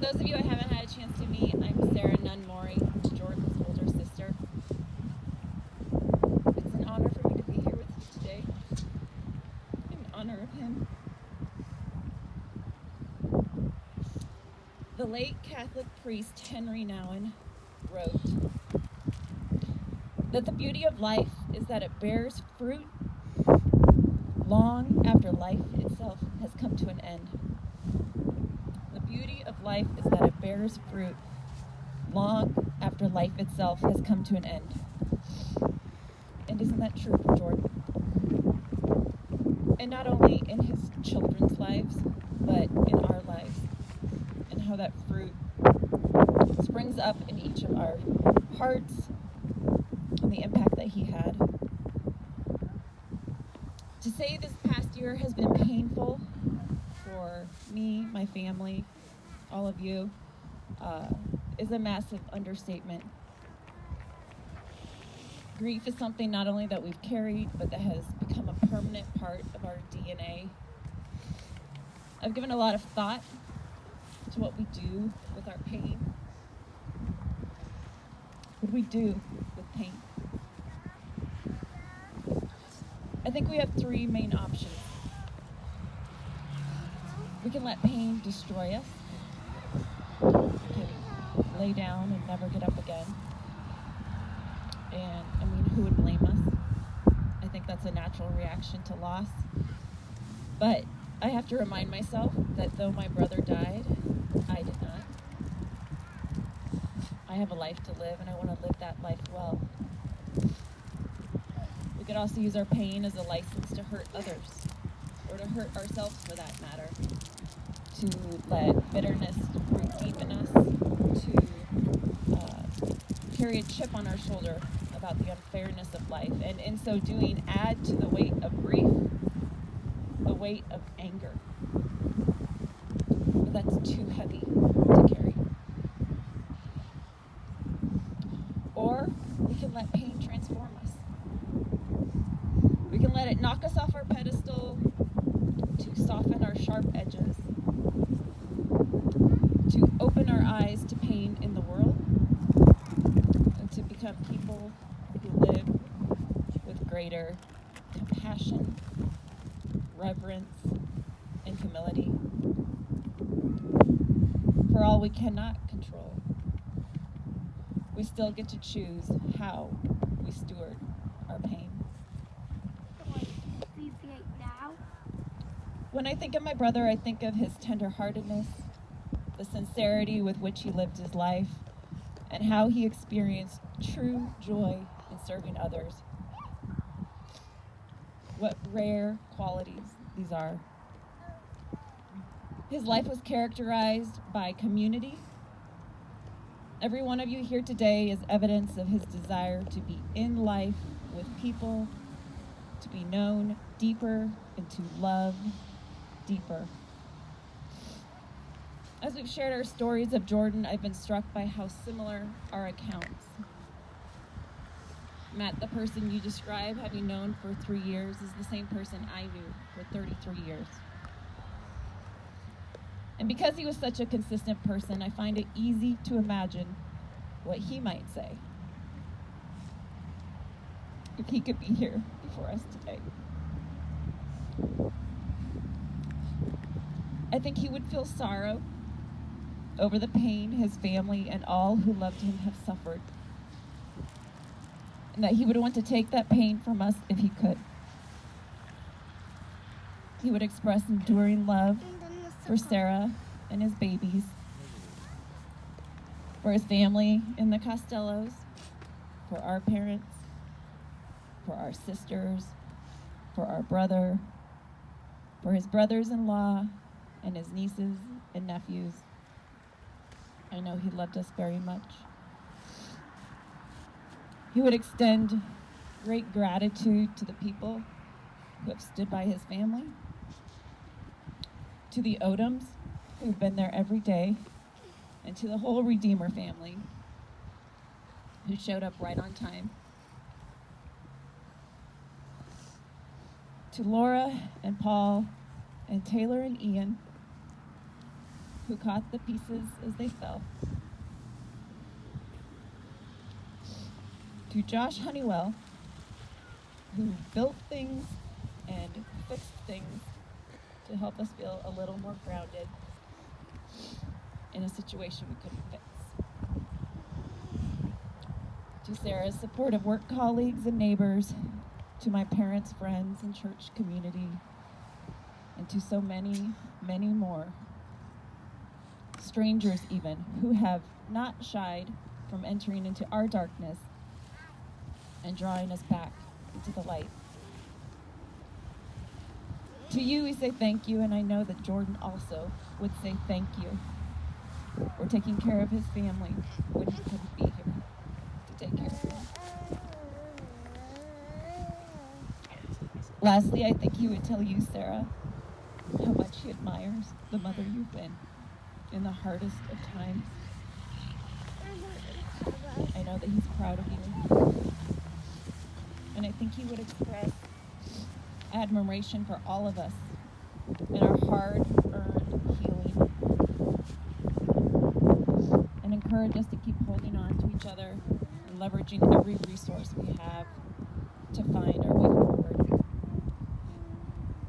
those of you I haven't had a chance to meet, I'm Sarah Nunn Moeri, Jordan's older sister. It's an honor for me to be here with you today, in honor of him. The late Catholic priest Henry Nouwen wrote that the beauty of life is that it bears fruit long after life itself has come to an end. The beauty of life is that it bears fruit long after life itself has come to an end. And isn't that true for Jordan? And not only in his children's lives, but in our lives, and how that fruit springs up in each of our hearts and the impact that he had. To say this past year has been painful for me, my family, all of you, is a massive understatement. Grief is something not only that we've carried, but that has become a permanent part of our DNA. I've given a lot of thought to what we do with our pain. What do we do with pain? I think we have three main options. We can let pain destroy us. We can lay down and never get up again. And I mean, who would blame us? I think that's a natural reaction to loss. But I have to remind myself that though my brother died, I did not. I have a life to live, and I want to live that life well. We could also use our pain as a license to hurt others, or to hurt ourselves for that matter. To let bitterness root deep in us, to carry a chip on our shoulder about the unfairness of life, and in so doing, add to the weight of grief, the weight of anger. But that's too heavy to carry. Or we can let pain transform us. We can let it knock us off our pedestal, to soften our sharp edges, to open our eyes to pain in the world, and to become people who live with greater compassion, reverence, and humility for all we cannot control. We still get to choose how we steward our pain. When I think of my brother, I think of his tenderheartedness, the sincerity with which he lived his life, and how he experienced true joy in serving others. What rare qualities these are. His life was characterized by community. Every one of you here today is evidence of his desire to be in life with people, to be known deeper, and to love deeper. As we've shared our stories of Jordan, I've been struck by how similar our accounts. Matt, the person you describe having known for 3 years, is the same person I knew for 33 years. And because he was such a consistent person, I find it easy to imagine what he might say if he could be here before us today. I think he would feel sorrow over the pain his family and all who loved him have suffered, and that he would want to take that pain from us if he could. He would express enduring love for Sarah and his babies, for his family in the Costellos, for our parents, for our sisters, for our brother, for his brothers-in-law and his nieces and nephews. I know he loved us very much. He would extend great gratitude to the people who have stood by his family, to the Odoms who've been there every day, and to the whole Redeemer family who showed up right on time. To Laura and Paul and Taylor and Ian, who caught the pieces as they fell. To Josh Honeywell, who built things and fixed things to help us feel a little more grounded in a situation we couldn't fix. To Sarah's supportive work colleagues and neighbors, to my parents, friends, and church community, and to so many, many more, strangers even, who have not shied from entering into our darkness and drawing us back into the light. To you, we say thank you, and I know that Jordan also would say thank you for taking care of his family when he couldn't be here to take care of them. Lastly, I think he would tell you, Sarah, how much he admires the mother you've been in the hardest of times. I know that he's proud of you. And I think he would express admiration for all of us in our hard-earned healing and encourage us to keep holding on to each other and leveraging every resource we have to find our way forward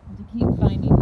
and to keep finding